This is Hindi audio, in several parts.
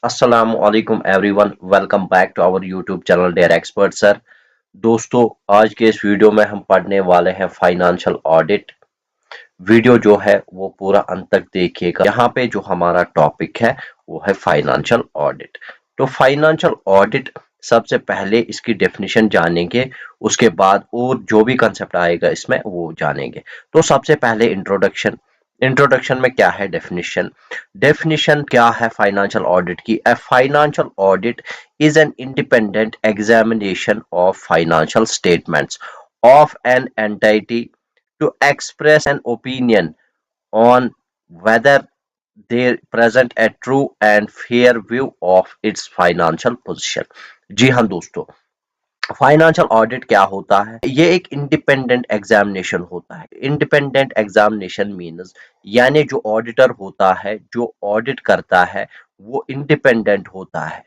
अस्सलामु अलैकुम everyone, welcome back to our YouTube channel dare expert sir. दोस्तों, आज के इस वीडियो में हम पढ़ने वाले हैं फाइनेंशियल ऑडिट। वीडियो जो है वो पूरा अंत तक देखिएगा। यहाँ पे जो हमारा टॉपिक है वो है फाइनेंशियल ऑडिट। तो फाइनेंशियल ऑडिट सबसे पहले इसकी डेफिनेशन जानेंगे, उसके बाद और जो भी कंसेप्ट आएगा इसमें वो जानेंगे। तो सबसे पहले इंट्रोडक्शन। इंट्रोडक्शन में क्या है डेफिनेशन? डेफिनेशन क्या है फाइनेंशियल ऑडिट की? A financial audit is an independent examination of financial statements of an entity to express an opinion on whether they present a true and fair view of its financial position। जी हाँ दोस्तों, फाइनेंशियल ऑडिट क्या होता है? ये एक इंडिपेंडेंट एग्जामिनेशन होता है। इंडिपेंडेंट एग्जामिनेशन मीन्स यानी जो ऑडिटर होता है, जो ऑडिट करता है, वो इंडिपेंडेंट होता है।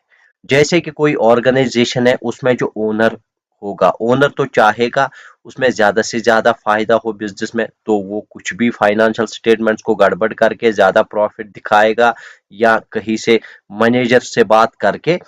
जैसे कि कोई ऑर्गेनाइजेशन है, उसमें जो ओनर होगा, ओनर तो चाहेगा उसमें ज्यादा से ज्यादा फायदा हो बिजनेस में, तो वो कुछ भी फाइनेंशियल स्टेटमेंट्स को गड़बड़ करके ज्यादा प्रॉफिट दिखाएगा या कहीं से मैनेजर से बात करके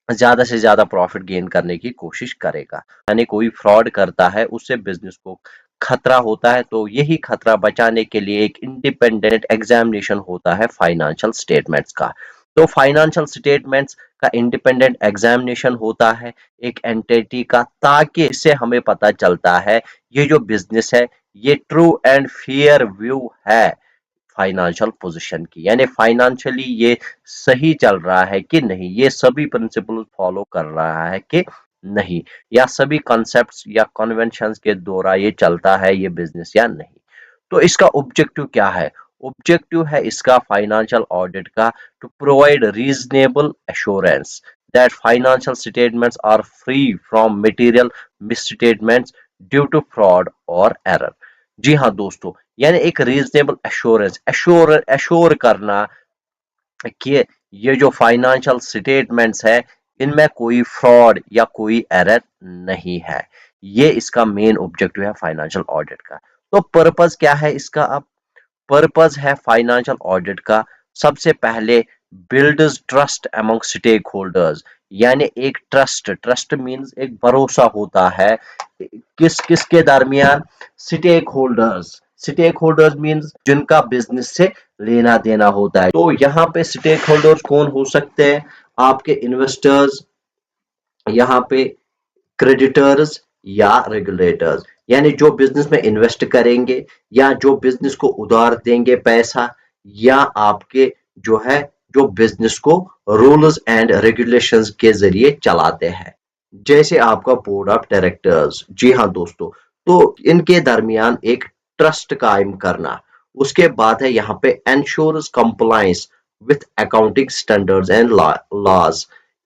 ज्यादा से ज्यादा प्रॉफिट गेन करने की कोशिश करेगा। यानी कोई फ्रॉड करता है, उससे बिजनेस को खतरा होता है, तो यही खतरा बचाने के लिए एक इंडिपेंडेंट एग्जामिनेशन होता है फाइनेंशियल स्टेटमेंट्स का। तो फाइनेंशियल स्टेटमेंट्स का इंडिपेंडेंट एग्जामिनेशन होता है एक एंटिटी का, ताकि इससे हमें पता चलता है ये जो बिजनेस है ये ट्रू एंड फेयर व्यू है फाइनेंशियल पोजीशन की, यानी फाइनेंशियली ये सही चल रहा है कि नहीं, ये सभी प्रिंसिपल फॉलो कर रहा है कि नहीं, या सभी कॉन्सेप्ट्स या कन्वेंशंस के द्वारा ये चलता है ये बिजनेस या नहीं। तो इसका ऑब्जेक्टिव क्या है? ऑब्जेक्टिव है इसका फाइनेंशियल ऑडिट का to provide reasonable assurance that financial statements are free from material misstatements due to fraud और एरर। जी हाँ दोस्तों, यानी एक रीजनेबल एश्योरेंस, एश्योर करना कि ये जो फाइनेंशियल स्टेटमेंट्स है इनमें कोई फ्रॉड या कोई एरर नहीं है। ये इसका मेन ऑब्जेक्टिव है फाइनेंशियल ऑडिट का। तो पर्पस क्या है इसका? अब पर्पस है फाइनेंशियल ऑडिट का, सबसे पहले builds trust among stakeholders, यानी एक ट्रस्ट, ट्रस्ट मींस एक भरोसा होता है किस किस के दरमियान? Stakeholders. Stakeholders means जिनका बिजनेस से लेना देना होता है। तो यहाँ पे स्टेक होल्डर्स कौन हो सकते हैं? आपके इन्वेस्टर्स, यहाँ पे क्रेडिटर्स या रेगुलेटर्स, यानी जो बिजनेस में इन्वेस्ट करेंगे या जो बिजनेस को उधार देंगे पैसा, या आपके जो है जो बिजनेस को रूल्स एंड रेगुलेशंस के जरिए चलाते हैं, जैसे आपका बोर्ड ऑफ डायरेक्टर्स। जी हाँ दोस्तों, तो इनके दरमियान एक ट्रस्ट कायम करना। उसके बाद है यहाँ पे ensures compliance with accounting standards and laws.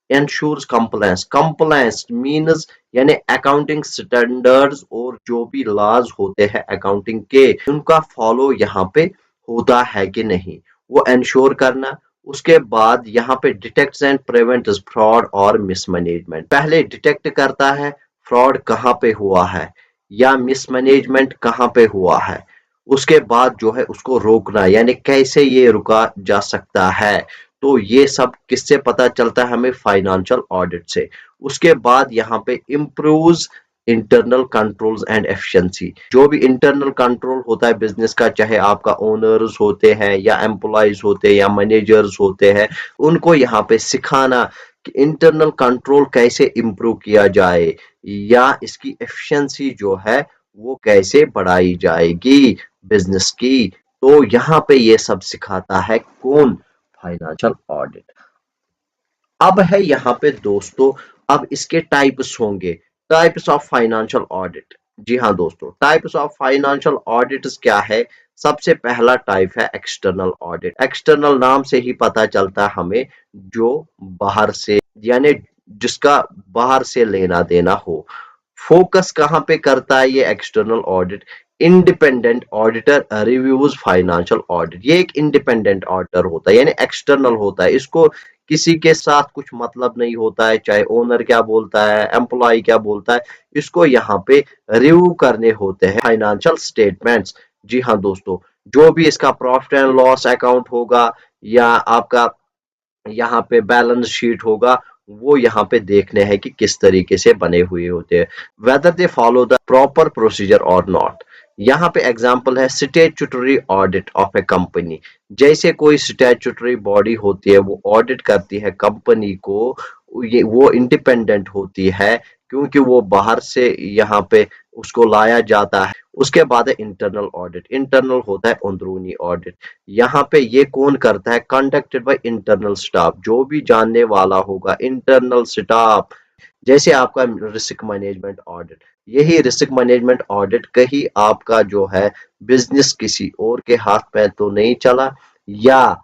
ensures compliance, compliance means यानी अकाउंटिंग स्टैंडर्ड्स और जो भी लॉज होते हैं अकाउंटिंग के, उनका फॉलो यहाँ पे होता है कि नहीं, वो इंश्योर करना। उसके बाद यहाँ पे डिटेक्ट्स एंड प्रिवेंट्स फ्रॉड और मिसमैनेजमेंट, पहले डिटेक्ट करता है फ्रॉड कहाँ पे हुआ है या मिसमैनेजमेंट कहाँ पे हुआ है, उसके बाद जो है उसको रोकना, यानी कैसे ये रुका जा सकता है। तो ये सब किससे पता चलता है हमें? फाइनेंशियल ऑडिट से। उसके बाद यहाँ पे improves internal controls and efficiency, जो भी इंटरनल कंट्रोल होता है बिजनेस का, चाहे आपका ओनर्स होते हैं या एम्प्लॉयज होते हैं या मैनेजर्स होते हैं, उनको यहाँ पे सिखाना कि इंटरनल कंट्रोल कैसे इम्प्रूव किया जाए या इसकी एफिशिएंसी जो है वो कैसे बढ़ाई जाएगी बिजनेस की। तो यहाँ पे ये सब सिखाता है कौन? Financial audit. अब है यहाँ पे दोस्तों, अब इसके टाइप्स होंगे, टाइप्स ऑफ फाइनेंशियल ऑडिट। जी हाँ दोस्तों, टाइप्स ऑफ फाइनेंशियल ऑडिट्स क्या है? सबसे पहला टाइप है एक्सटर्नल ऑडिट। एक्सटर्नल नाम से ही पता चलता है हमें, जो बाहर से, यानी जिसका बाहर से लेना देना हो। फोकस कहाँ पे करता है ये external audit? Independent auditor reviews financial audit. ये एक इंडिपेंडेंट ऑडिटर होता है, यानी एक्सटर्नल होता है, इसको किसी के साथ कुछ मतलब नहीं होता है, चाहे ओनर क्या बोलता है, एम्प्लॉय क्या बोलता है, इसको यहाँ पे रिव्यू करने होते हैं फाइनेंशियल स्टेटमेंट्स। जी हाँ दोस्तों, जो भी इसका प्रॉफिट एंड लॉस अकाउंट होगा या आपका यहाँ पे बैलेंस शीट होगा, वो यहाँ पे देखने हैं कि किस तरीके से बने हुए होते हैं, weather they follow the proper procedure और नॉट। यहाँ पे एग्जांपल है statutory audit of A company. जैसे कोई स्टैट्यूटरी बॉडी होती है, वो ऑडिट करती है कंपनी को, ये वो इंडिपेंडेंट होती है क्योंकि वो बाहर से यहाँ पे उसको लाया जाता है। उसके बाद है इंटरनल ऑडिट। इंटरनल होता है अंदरूनी ऑडिट। यहाँ पे ये कौन करता है? कंडक्टेड बाय इंटरनल स्टाफ, जो भी जानने वाला होगा, इंटरनल स्टाफ। जैसे आपका रिस्क मैनेजमेंट ऑडिट, यही रिस्क मैनेजमेंट ऑडिट कहीं आपका जो है बिजनेस किसी और के हाथ में तो नहीं चला, या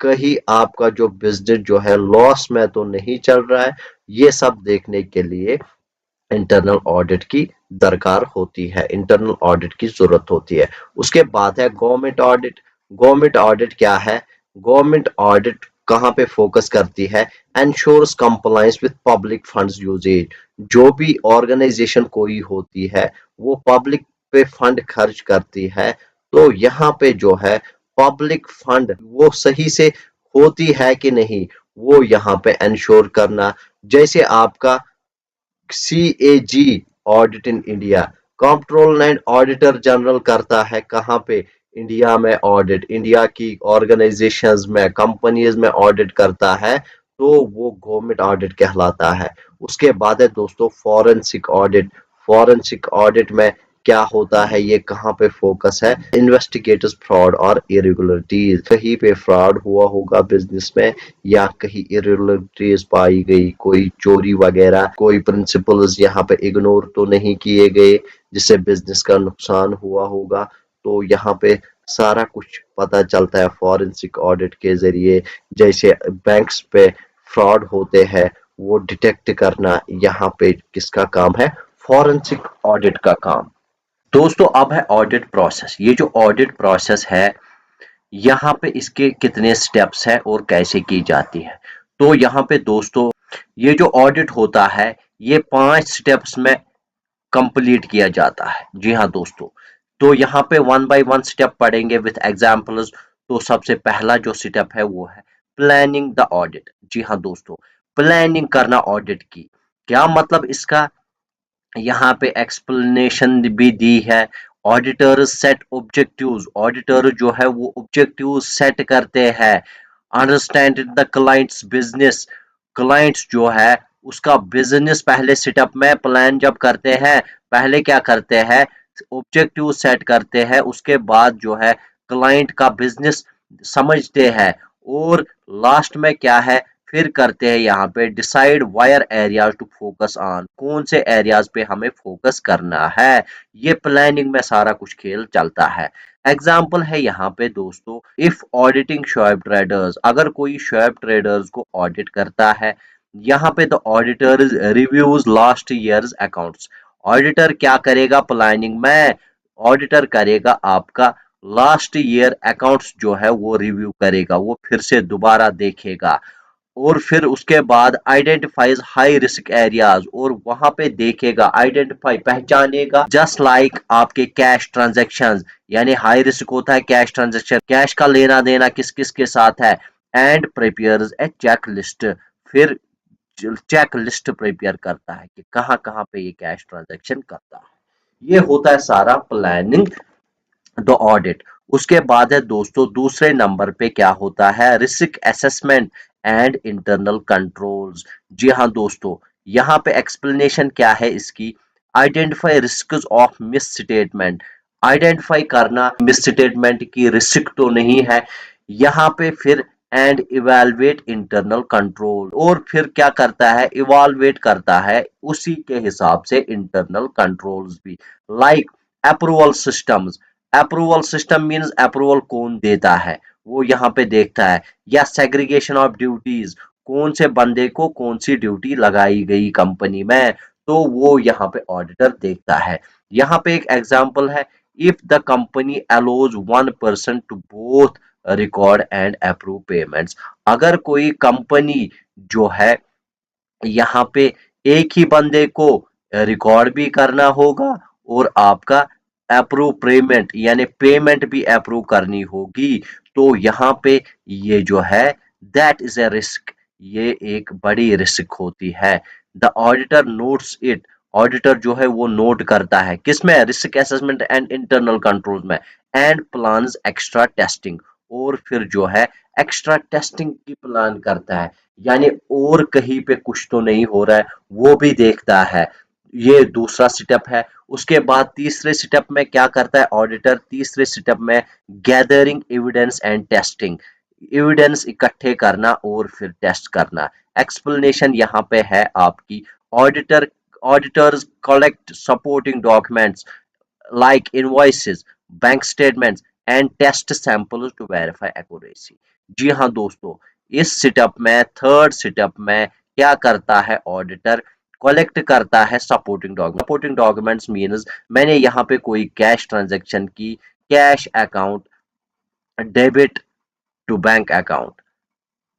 कहीं आपका जो बिजनेस जो है लॉस में तो नहीं चल रहा है, ये सब देखने के लिए इंटरनल ऑडिट की दरकार होती है, इंटरनल ऑडिट की जरूरत होती है। उसके बाद है गवर्नमेंट ऑडिट। गवर्नमेंट ऑडिट क्या है? गवर्नमेंट ऑडिट कहाँ पे फोकस करती है? Ensures compliance with public funds usage. जो भी ऑर्गेनाइजेशन कोई होती है, वो पब्लिक पे फंड खर्च करती है, तो यहाँ पे जो है पब्लिक फंड वो सही से होती है कि नहीं, वो यहाँ पे इंश्योर करना। जैसे आपका CAG audit in India, control and auditor general करता है कहाँ पे? इंडिया में ऑडिट, इंडिया की ऑर्गेनाइजेशंस में, कंपनीज में ऑडिट करता है, तो वो गवर्नमेंट ऑडिट कहलाता है। उसके बाद है दोस्तों फॉरेंसिक ऑडिट। फॉरेंसिक ऑडिट में क्या होता है, ये कहाँ पे फोकस है? इन्वेस्टिगेटर्स फ्रॉड और इरेगुलरिटीज। कहीं पे फ्रॉड हुआ होगा बिजनेस में, या कहीं इरेगुलरिटीज पाई गई, कोई चोरी वगैरह, कोई प्रिंसिपल्स यहाँ पे इग्नोर तो नहीं किए गए जिससे बिजनेस का नुकसान हुआ होगा, तो यहाँ पे सारा कुछ पता चलता है फॉरेंसिक ऑडिट के जरिए। जैसे बैंक्स पे फ्रॉड होते हैं, वो डिटेक्ट करना यहाँ पे किसका काम है? फॉरेंसिक ऑडिट का काम। दोस्तों अब है ऑडिट प्रोसेस। ये जो ऑडिट प्रोसेस है, यहाँ पे इसके कितने स्टेप्स हैं और कैसे की जाती है। तो यहाँ पे दोस्तों ये जो ऑडिट होता है, ये 5 स्टेप्स में कंप्लीट किया जाता है। जी हाँ दोस्तों, तो यहाँ पे वन बाय वन स्टेप पढ़ेंगे विथ एग्जांपल्स। तो सबसे पहला जो स्टेप है वो है प्लानिंग द ऑडिट। जी हाँ दोस्तों, प्लानिंग करना ऑडिट की। क्या मतलब इसका? यहाँ पे एक्सप्लेनेशन भी दी है। Auditor set objectives. ऑडिटर जो है वो ऑब्जेक्टिव सेट करते हैं। Understand the clients business. Clients जो है उसका बिजनेस पहले सेटअप में प्लान जब करते हैं, पहले क्या करते हैं? ऑब्जेक्टिव सेट करते हैं, उसके बाद जो है क्लाइंट का बिजनेस समझते हैं, और लास्ट में क्या है, फिर करते हैं यहाँ पे decide where areas to focus on. कौन से एरियाज पे हमें फोकस करना है, ये प्लानिंग में सारा कुछ खेल चलता है। एग्जाम्पल है यहाँ पे दोस्तों, इफ ऑडिटिंग शोएब ट्रेडर्स, अगर कोई शोएब ट्रेडर्स को ऑडिट करता है, यहाँ पे the auditor reviews last years accounts. Auditor क्या करेगा प्लानिंग में? ऑडिटर करेगा आपका लास्ट ईयर अकाउंट्स जो है वो रिव्यू करेगा, वो फिर से दोबारा देखेगा, और फिर उसके बाद आइडेंटिफाइज हाई रिस्क एरियाज, और वहां पे देखेगा, आइडेंटिफाई पहचानेगा, जस्ट लाइक आपके कैश ट्रांजैक्शंस। यानी हाई रिस्क होता है कैश ट्रांजैक्शन, कैश का लेना देना किस किस के साथ है, and prepares a checklist. फिर चेक लिस्ट प्रिपेयर करता है कि कहाँ कहाँ पे ये कैश ट्रांजैक्शन करता है। ये होता है सारा प्लानिंग द ऑडिट। उसके बाद है दोस्तों दूसरे नंबर पे क्या होता है? Risk assessment and internal controls. जी हाँ दोस्तों, यहाँ पे एक्सप्लेनेशन क्या है इसकी? Identify risk of misstatement. Identify करना मिस स्टेटमेंट की रिस्क तो नहीं है यहाँ पे, फिर एंड इवेलुएट इंटरनल कंट्रोल, और फिर क्या करता है? इवालुएट करता है उसी के हिसाब से इंटरनल कंट्रोल्स भी। Like approval systems. Approval system means approval कौन देता है, वो यहाँ पे देखता है। या सेग्रीगेशन ऑफ ड्यूटीज, कौन से बंदे को कौन सी ड्यूटी लगाई गई कंपनी में, तो वो यहाँ पे ऑडिटर देखता है। यहाँ पे एक एग्जांपल है, if the company allows one person to both record and approve payments. अगर कोई कंपनी जो है यहाँ पे एक ही बंदे को रिकॉर्ड भी करना होगा, और आपका अप्रूव पेमेंट यानी पेमेंट भी अप्रूव करनी होगी, तो यहाँ पे ये जो है दैट इज ए रिस्क, ये एक बड़ी रिस्क होती है। The auditor notes it, auditor जो है वो नोट करता है, किसमें, risk assessment and internal control में, एंड प्लान्स एक्स्ट्रा टेस्टिंग, और फिर जो है एक्स्ट्रा टेस्टिंग की प्लान करता है, यानी और कहीं पे कुछ तो नहीं हो रहा है वो भी देखता है। ये दूसरा स्टेप है। उसके बाद तीसरे स्टेप में क्या करता है ऑडिटर, तीसरे स्टेप में gathering evidence and testing, evidence इकट्ठे करना और फिर टेस्ट करना। एक्सप्लेनेशन यहाँ पे है आपकी, auditor auditors collect supporting documents like invoices, bank statements and test samples to verify accuracy. जी हाँ दोस्तों, इस सेटअप में, थर्ड सेटअप में क्या करता है ऑडिटर, कलेक्ट करता है supporting document. Supporting documents means मैंने यहाँ पे कोई कैश ट्रांजैक्शन की, cash account debit to bank account,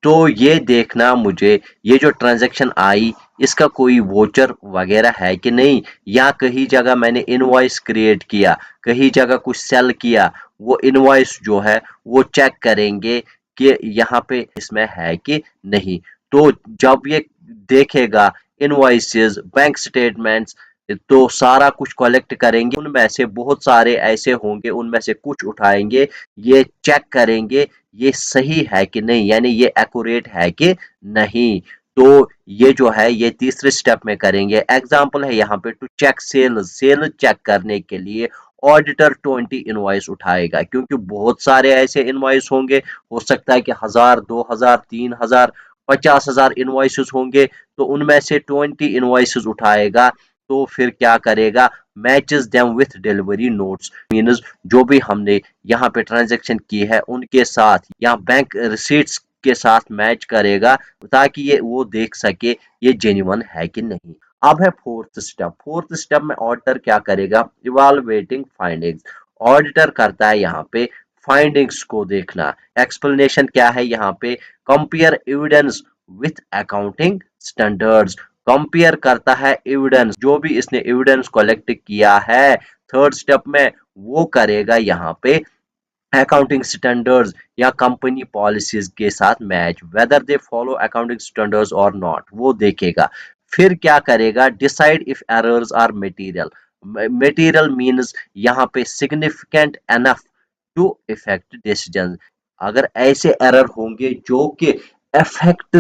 तो ये देखना मुझे, ये जो ट्रांजैक्शन आई इसका कोई वोचर वगैरह है कि नहीं, या कहीं जगह मैंने इनवॉइस क्रिएट किया, कहीं जगह कुछ सेल किया, वो इनवॉइस जो है वो चेक करेंगे कि यहाँ पे इसमें है कि नहीं। तो जब ये देखेगा इनवॉइसेस, बैंक स्टेटमेंट्स, तो सारा कुछ कलेक्ट करेंगे, उनमें से बहुत सारे ऐसे होंगे, उनमें से कुछ उठाएंगे, ये चेक करेंगे ये सही है कि नहीं, यानी ये एक्यूरेट है कि नहीं। तो ये जो है ये तीसरे स्टेप में करेंगे। एग्जाम्पल है यहाँ पे, to check sale, sale check करने के लिए ऑडिटर 20 इनवॉइस उठाएगा, क्योंकि बहुत सारे ऐसे इनवॉइस होंगे, हो सकता है कि 1000, 2000, 3000, 50,000 इनवॉइसेस होंगे, तो उनमें से 20 इनवॉइसेस उठाएगा। तो फिर क्या करेगा, matches them with delivery notes, means जो भी हमने यहाँ पे ट्रांजैक्शन की है उनके साथ या बैंक रिसीट्स के साथ मैच करेगा, ताकि ये वो देख सके ये जेन्युइन है कि नहीं। अब है फोर्थ स्टेप। फोर्थ स्टेप में ऑडिटर क्या करेगा, इवालुएटिंग फाइंडिंग्स, ऑडिटर करता है यहाँ पे फाइंडिंग्स को देखना। एक्सप्लेनेशन क्या है यहाँ पे, compare evidence with accounting standards, compare करता है एविडेंस, जो भी इसने एविडेंस कलेक्ट किया है थर्ड स्टेप में, वो करेगा यहाँ पे अकाउंटिंग स्टैंडर्ड्स या कंपनी पॉलिसीज के साथ match, whether they follow accounting standards और नॉट, वो देखेगा। फिर क्या करेगा, decide if errors are material, material means यहाँ पे significant enough to effect decision, अगर ऐसे एरर होंगे जो कि अफेक्ट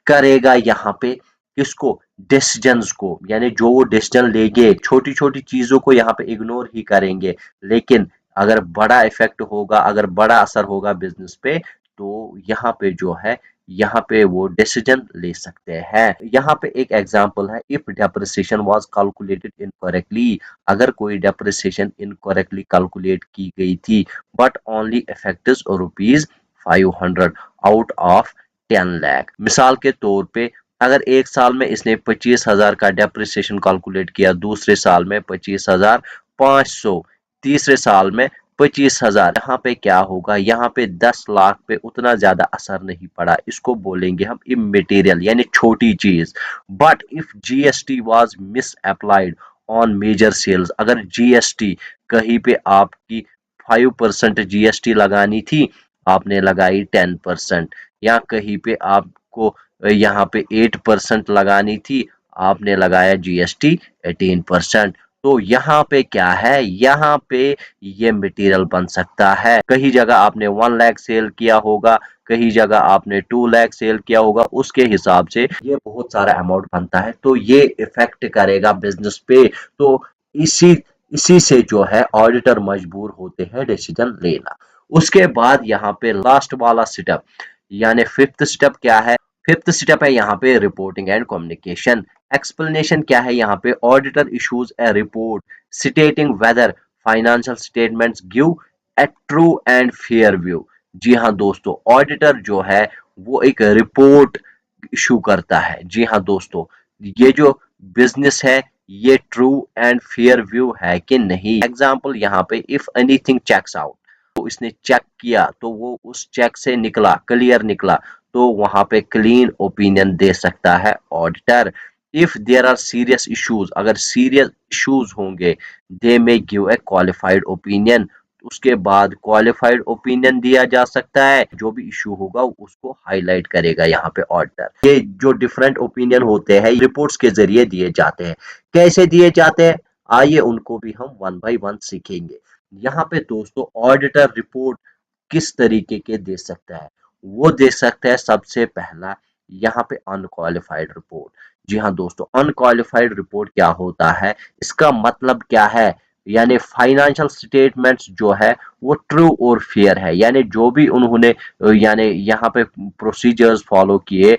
करेगा यहाँ पे किसको, डिसीजंस को, यानी जो वो डिसीजन लेंगे छोटी छोटी चीजों को यहाँ पे इग्नोर ही करेंगे, लेकिन अगर बड़ा इफेक्ट होगा, अगर बड़ा असर होगा बिजनेस पे, तो यहाँ पे जो है यहाँ पे वो डिसीजन ले सकते हैं। यहाँ पे एक एग्जांपल है, if depreciation was calculated incorrectly, अगर कोई डेप्रिसिएशन इनकरेक्टली कैलकुलेट की गई थी, but only effects rupees 500 out of 10 lakh, मिसाल के तौर पे अगर एक साल में इसने 25,000 का डेप्रिसिएशन कैलकुलेट किया, दूसरे साल में 25,500, तीसरे साल में 25,000, यहाँ पे क्या होगा, यहाँ पे 10 लाख पे उतना ज्यादा असर नहीं पड़ा, इसको बोलेंगे हम इमटेरियल यानी छोटी चीज। But if GST was misapplied on major sales, अगर जीएसटी कहीं पे आपकी 5% जीएसटी लगानी थी, आपने लगाई 10%, या कहीं पे आपको यहाँ पे 8% लगानी थी, आपने लगाया जीएसटी 18%, तो यहाँ पे क्या है, यहाँ पे ये मटेरियल बन सकता है। कहीं जगह आपने 1 लाख सेल किया होगा, कहीं जगह आपने 2 लाख सेल किया होगा, उसके हिसाब से ये बहुत सारा अमाउंट बनता है, तो ये इफेक्ट करेगा बिजनेस पे। तो इसी इसी से जो है ऑडिटर मजबूर होते हैं डिसीजन लेना। उसके बाद यहाँ पे लास्ट वाला स्टेप, यानी फिफ्थ स्टेप क्या है, फिफ्थ स्टेप है यहाँ पे रिपोर्टिंग एंड कम्युनिकेशन। एक्सप्लेनेशन क्या है यहाँ पे, auditor issues a report stating whether financial statements give a true and fair view. जी हाँ दोस्तों, ऑडिटर जो है वो एक रिपोर्ट इशू करता है। जी हाँ दोस्तों, ये जो बिजनेस है ये ट्रू एंड फेयर व्यू है कि नहीं। एग्जाम्पल यहाँ पे, इफ एनीथिंग चेक्स आउट, तो इसने चेक किया तो वो उस चेक से निकला, क्लियर निकला, तो वहां पे क्लीन ओपिनियन दे सकता है auditor. If there are serious issues, अगर सीरियस इश्यूज होंगे, they may give a qualified opinion, उसके बाद क्वालिफाइड ओपिनियन दिया जा सकता है। जो भी इशू होगा उसको हाईलाइट करेगा यहाँ पे ऑडिटर। ये जो डिफरेंट ओपिनियन होते हैं रिपोर्ट्स के जरिए दिए जाते हैं। कैसे दिए जाते हैं आइए उनको भी हम वन बाय वन सीखेंगे। यहाँ पे दोस्तों ऑडिटर रिपोर्ट किस तरीके के दे सकता है, वो दे सकता है सबसे पहला यहाँ पे अनक्वालिफाइड रिपोर्ट। जी हाँ दोस्तों, अनक्वालिफाइड रिपोर्ट क्या होता है, इसका मतलब क्या है, यानी फाइनेंशियल स्टेटमेंट्स जो है वो ट्रू और फेयर है, यानी जो भी उन्होंने यानी यहाँ पे प्रोसीजर्स फॉलो किए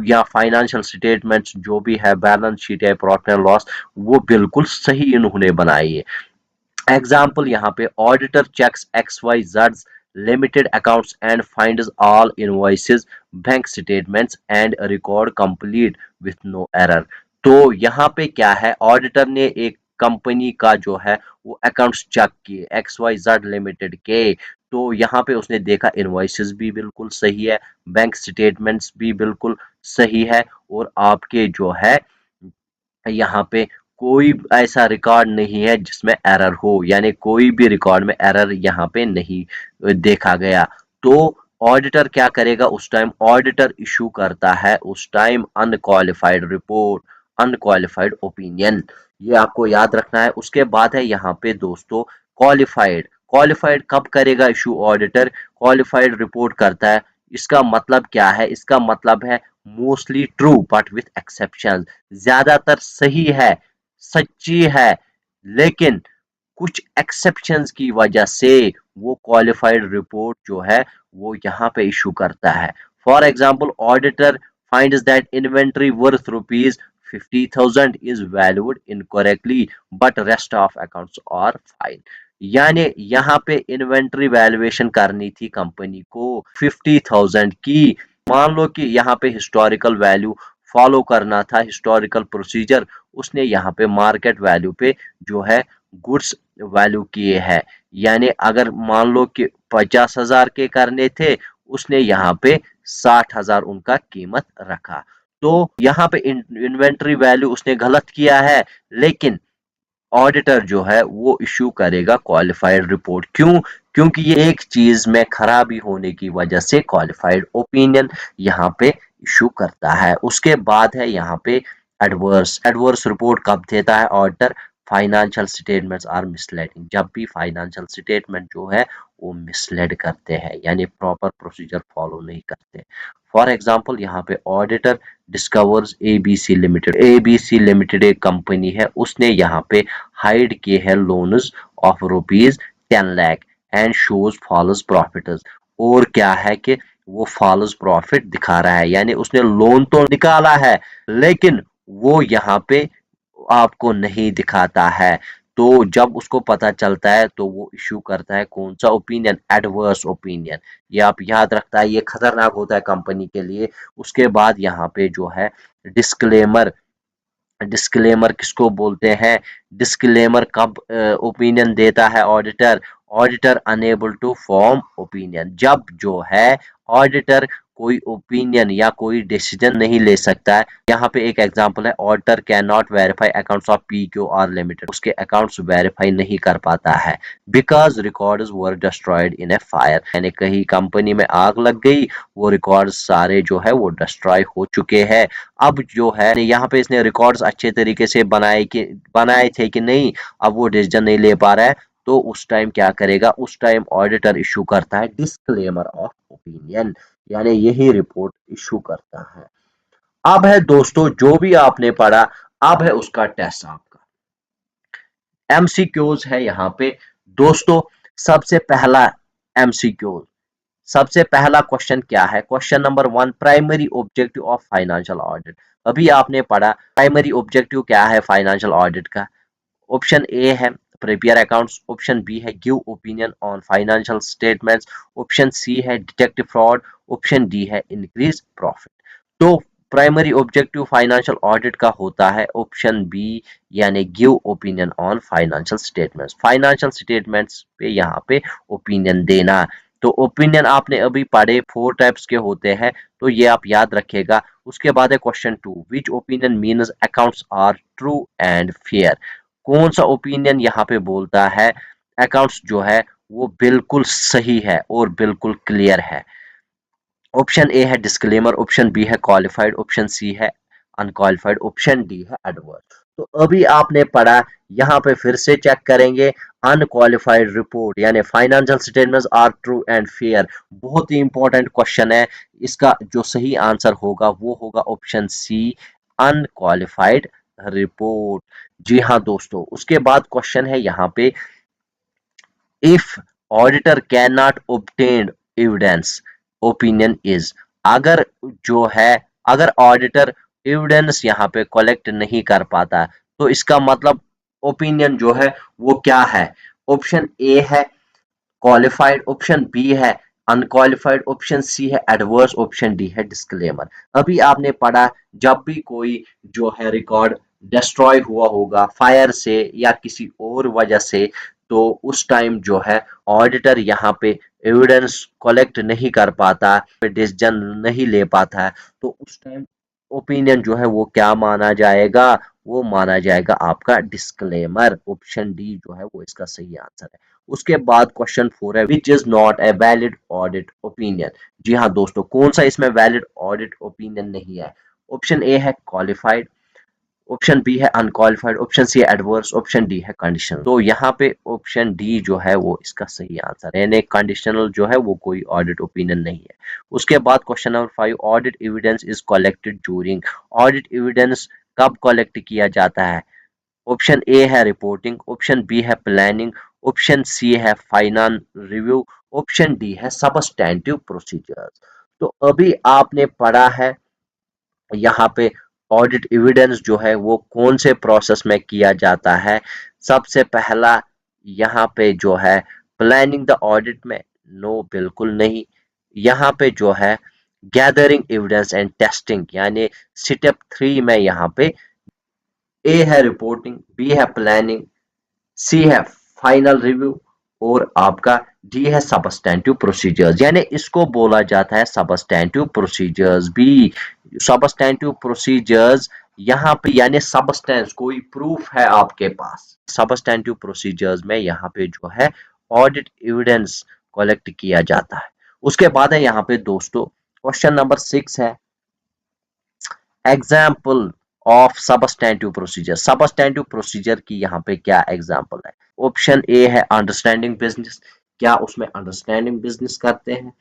या फाइनेंशियल स्टेटमेंट्स जो भी है, बैलेंस शीट है, प्रॉफिट एंड लॉस, वो बिल्कुल सही इन्होंने बनाई है। एग्जाम्पल यहाँ पे auditor checks X Y Z limited accounts and finds all invoices bank statements and record complete with no error. तो यहाँ पे क्या है, ऑडिटर ने एक कंपनी का जो है वो अकाउंट्स चेक किए एक्स वाई जेड लिमिटेड के। तो यहाँ पे उसने देखा इनवॉइसेस भी बिल्कुल सही है, बैंक स्टेटमेंट्स भी बिल्कुल सही है, और आपके जो है यहाँ पे कोई ऐसा रिकॉर्ड नहीं है जिसमें एरर हो, यानी कोई भी रिकॉर्ड में एरर यहाँ पे नहीं देखा गया। तो ऑडिटर क्या करेगा उस टाइम, ऑडिटर इशू करता है उस time unqualified report, unqualified opinion, ये आपको याद रखना है। उसके बाद है यहाँ पे दोस्तों क्वालिफाइड। क्वालिफाइड कब करेगा इशू ऑडिटर, क्वालिफाइड रिपोर्ट करता है। इसका मतलब क्या है, इसका मतलब है mostly true but with exception, ज्यादातर सही है, सच्ची है, लेकिन कुछ एक्सेप्शंस की वजह से वो क्वालिफाइड रिपोर्ट जो है वो यहाँ पे इशू करता है। For example auditor finds that inventory worth rupees 50,000 is valued incorrectly but rest of accounts are fine. यानी यहाँ पे इन्वेंट्री वैल्यूएशन करनी थी कंपनी को 50,000 की, मान लो कि यहाँ पे हिस्टोरिकल वैल्यू फॉलो करना था, हिस्टोरिकल प्रोसीजर, उसने यहाँ पे मार्केट वैल्यू पे जो है गुड्स वैल्यू किए हैं। यानी अगर मान लो कि 50,000 के करने थे, उसने यहाँ पे 60,000 उनका कीमत रखा। तो यहाँ पे इन्वेंट्री वैल्यू उसने गलत किया है, लेकिन ऑडिटर जो है वो इशू करेगा क्वालिफाइड रिपोर्ट। क्यों, क्योंकि ये एक चीज में खराबी होने की वजह से क्वालिफाइड ओपिनियन यहाँ पे इशू करता है। उसके बाद है यहाँ पे एडवर्स। एडवर्स रिपोर्ट कब देता है auditor, financial statements are misleading, जब भी फाइनेंशियल स्टेटमेंट जो है वो मिसलेड करते हैं, यानी प्रॉपर प्रोसीजर फॉलो नहीं करते। फॉर एग्जाम्पल यहाँ पे auditor discovers ABC limited, ABC limited एक कंपनी है, उसने यहाँ पे हाइड किए हैं loans of rupees 10 lakh and shows false profit. और क्या है कि वो फॉल्स प्रॉफिट दिखा रहा है, यानी उसने लोन तो निकाला है लेकिन वो यहाँ पे आपको नहीं दिखाता है। तो जब उसको पता चलता है तो वो इशू करता है कौन सा ओपिनियन, एडवर्स ओपिनियन। ये आप याद रखता है, ये खतरनाक होता है कंपनी के लिए। उसके बाद यहाँ पे जो है डिस्क्लेमर। डिस्क्लेमर किसको बोलते हैं, डिस्क्लेमर कब ओपिनियन देता है auditor, auditor unable to form opinion, जब जो है ऑडिटर कोई ओपिनियन या कोई डिसीजन नहीं ले सकता है। यहाँ पे एक एग्जांपल है, auditor can not verify accounts of PQR limited, उसके अकाउंट्स वेरीफाई नहीं कर पाता है because records were destroyed in A fire, यानी कहीं कंपनी में आग लग गई, वो रिकॉर्ड्स सारे जो है वो डिस्ट्रॉय हो चुके हैं। अब जो है यहाँ पे इसने रिकॉर्ड्स अच्छे तरीके से बनाए थे कि नहीं, अब वो डिसीजन नहीं ले पा रहा है, तो उस टाइम क्या करेगा, उस टाइम ऑडिटर इशू करता है डिस्क्लेमर ऑफ ओपिनियन, यानी यही रिपोर्ट इशू करता है। अब है दोस्तों जो भी आपने पढ़ा, अब है उसका टेस्ट आपका। एमसीक्यूज है यहाँ पे दोस्तों। सबसे पहला एमसीक्यू, सबसे पहला क्वेश्चन क्या है, question number 1, primary objective of financial audit. अभी आपने पढ़ा प्राइमरी ऑब्जेक्टिव क्या है फाइनेंशियल ऑडिट का। ऑप्शन ए है प्रिपेयर अकाउंट्स, ऑप्शन बी है give opinion on financial statements, option C है डिटेक्ट फ्रॉड, ऑप्शन डी है इंक्रीज प्रॉफिट। तो प्राइमरी ऑब्जेक्टिव फाइनेंशियल ऑडिट का होता है ऑप्शन बी, यानी give opinion on financial statements, financial statements पे यहाँ पे ओपिनियन देना। तो ओपिनियन आपने अभी पढ़े 4 टाइप्स के होते हैं, तो ये आप याद रखिएगा। उसके बाद है question 2, which opinion means accounts are true and fair, कौन सा ओपिनियन यहाँ पे बोलता है अकाउंट्स जो है वो बिल्कुल सही है और बिल्कुल क्लियर है। ऑप्शन ए है डिस्क्लेमर, ऑप्शन बी है क्वालिफाइड, ऑप्शन सी है अनक्वालिफाइड, ऑप्शन डी है एडवर्स। तो अभी आपने पढ़ा, यहाँ पे फिर से चेक करेंगे। अनक्वालिफाइड रिपोर्ट यानी financial statements are true and fair, बहुत ही इंपॉर्टेंट क्वेश्चन है। इसका जो सही आंसर होगा वो होगा ऑप्शन सी, अनक्वालिफाइड रिपोर्ट। जी हाँ दोस्तों, उसके बाद क्वेश्चन है यहाँ पे, if auditor can not obtain evidence opinion is, अगर जो है, अगर ऑडिटर एविडेंस यहाँ पे कलेक्ट नहीं कर पाता तो इसका मतलब ओपिनियन जो है वो क्या है। ऑप्शन ए है क्वालिफाइड, ऑप्शन बी है अनक्वालिफाइड, ऑप्शन सी है एडवर्स, ऑप्शन डी है डिस्क्लेमर। अभी आपने पढ़ा, जब भी कोई जो है रिकॉर्ड डिस्ट्रॉय हुआ होगा फायर से या किसी और वजह से, तो उस टाइम जो है ऑडिटर यहाँ पे एविडेंस कलेक्ट नहीं कर पाता, डिसीजन नहीं ले पाता है, तो उस टाइम ओपिनियन जो है वो क्या माना जाएगा, वो माना जाएगा आपका डिस्क्लेमर। ऑप्शन डी जो है वो इसका सही आंसर है। उसके बाद क्वेश्चन 4 है, which is not a valid audit opinion. जी हाँ दोस्तों, कौन सा इसमें वैलिड ऑडिट ओपिनियन नहीं है। ऑप्शन ए है क्वालिफाइड, ऑप्शन बी है अनक्वालिफाइड, ऑप्शन सी है एडवर्स, ऑप्शन डी है कंडीशनल। तो यहाँ पे ऑप्शन डी जो है वो इसका सही आंसर है, यानी कंडीशनल जो है वो कोई ऑडिट ओपिनियन नहीं है। उसके बाद question number 5, audit evidence is collected during, audit evidence कब कलेक्ट किया जाता है। ऑप्शन ए है रिपोर्टिंग, ऑप्शन बी है प्लानिंग, ऑप्शन सी है फाइनल रिव्यू, ऑप्शन डी है सबस्टेंटिव प्रोसीजर्स। तो अभी आपने पढ़ा है यहाँ पे ऑडिट एविडेंस जो है वो कौन से प्रोसेस में किया जाता है। सबसे पहला यहाँ पे जो है प्लानिंग द ऑडिट में, नो बिल्कुल नहीं। यहाँ पे जो है गैदरिंग एविडेंस एंड टेस्टिंग यानी स्टेप 3 में यहाँ पे ए है रिपोर्टिंग, बी है प्लानिंग, सी है फाइनल रिव्यू और आपका डी है सबस्टेंटिव प्रोसीजर्स, यानी इसको बोला जाता है substantive procedures. B substantive procedures, यहाँ पे यानी सबस्टेंस कोई प्रूफ है आपके पास, सबस्टेंटिव प्रोसीजर्स में यहाँ पे जो है ऑडिट एविडेंस कलेक्ट किया जाता है। उसके बाद है यहाँ पे दोस्तों क्वेश्चन नंबर 6 है, example of substantive procedure, substantive procedure की यहाँ पे क्या एग्जाम्पल है। ऑप्शन ए है अंडरस्टैंडिंग बिजनेस, क्या उसमें अंडरस्टैंडिंग बिजनेस करते हैं।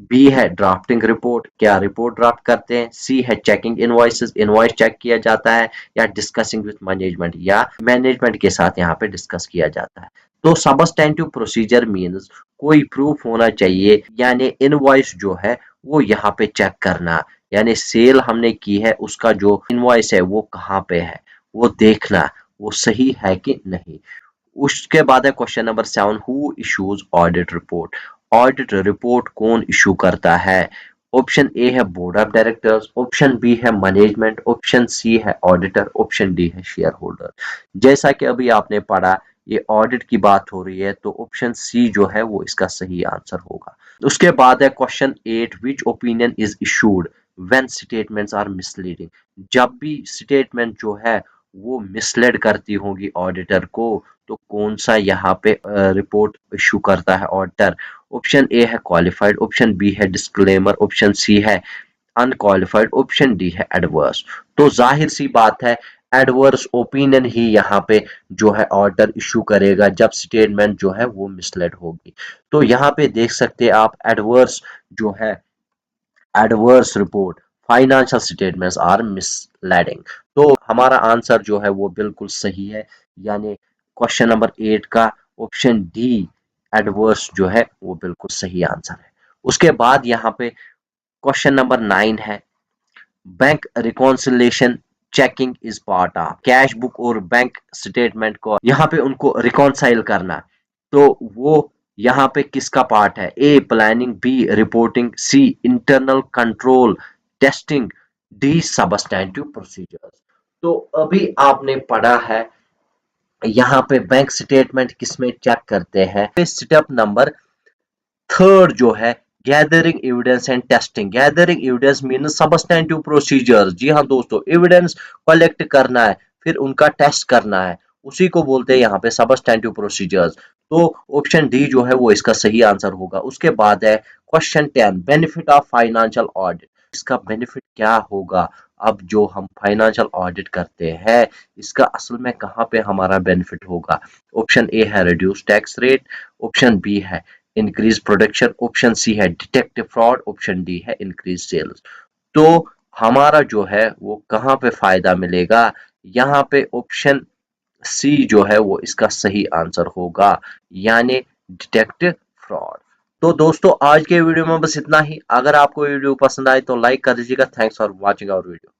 बी है ड्राफ्टिंग रिपोर्ट, क्या रिपोर्ट ड्राफ्ट करते हैं। सी है चेकिंग इनवॉइसेस, इनवॉइस चेक किया जाता है। या डिस्कसिंग विद मैनेजमेंट, या मैनेजमेंट के साथ यहाँ पे डिस्कस किया जाता है। तो सबस्टेंटिव प्रोसीजर मींस कोई प्रूफ होना चाहिए, यानी इनवॉइस जो है वो यहाँ पे चेक करना, यानी सेल हमने की है उसका जो इनवॉइस है वो कहाँ पे है वो देखना, वो सही है कि नहीं। उसके बाद है question number 7, who issues audit report, audit report कौन इशू करता है। ऑप्शन ए है board of directors, option B है मैनेजमेंट, ऑप्शन सी है ऑडिटर, ऑप्शन डी है शेयर होल्डर। जैसा कि अभी आपने पढ़ा ये ऑडिट की बात हो रही है, तो ऑप्शन सी जो है वो इसका सही आंसर होगा। उसके बाद है question 8, which opinion is issued when statements are misleading, जब भी स्टेटमेंट जो है वो मिसलेड करती होगी ऑडिटर को, तो कौन सा यहाँ पे रिपोर्ट इशू करता है ऑडिटर। ऑप्शन ए है क्वालिफाइड, ऑप्शन बी है डिस्क्लेमर, ऑप्शन सी है अनक्वालिफाइड, ऑप्शन डी है एडवर्स। तो जाहिर सी बात है एडवर्स ओपिनियन ही यहाँ पे जो है ऑर्डर इशू करेगा जब स्टेटमेंट जो है वो मिसलेड होगी। तो यहाँ पे देख सकते हैं आप एडवर्स जो है, adverse report financial statements are misleading. तो हमारा आंसर जो है वो बिल्कुल सही है, यानी क्वेश्चन नंबर 8 का ऑप्शन डी एडवर्स जो है वो बिल्कुल सही आंसर है। उसके बाद यहाँ पे क्वेश्चन नंबर 9 है, bank reconciliation checking is part of, cash book और बैंक स्टेटमेंट को यहाँ पे उनको रिकॉन्साइल करना, तो वो यहाँ पे किसका पार्ट है। A planning, B reporting, C internal control testing, D substantive procedures. तो अभी आपने पढ़ा है यहाँ पे बैंक स्टेटमेंट किसमें चेक करते हैं, स्टेप नंबर 3 जो है gathering evidence and testing, gathering evidence mean substantive procedure. जी हाँ दोस्तों, एविडेंस कलेक्ट करना है फिर उनका टेस्ट करना है, उसी को बोलते हैं यहाँ पे सबस्टेंटिव प्रोसीजर्स। तो ऑप्शन डी जो है वो इसका सही आंसर होगा। उसके बाद है question 10, benefit of financial audit. इसका बेनिफिट क्या होगा? अब जो हम फाइनेंशियल ऑडिट करते हैं, इसका असल में कहाँ पे हमारा बेनिफिट होगा? ऑप्शन ए है reduce tax rate, option B है इंक्रीज प्रोडक्शन, ऑप्शन सी है डिटेक्ट फ्रॉड, ऑप्शन डी है इंक्रीज सेल्स। तो हमारा जो है वो कहाँ पे फायदा मिलेगा? यहाँ पे ऑप्शन सी जो है वो इसका सही आंसर होगा, यानी डिटेक्ट फ्रॉड। तो दोस्तों आज के वीडियो में बस इतना ही। अगर आपको वीडियो पसंद आए तो लाइक कर दीजिएगा। Thanks for watching our video.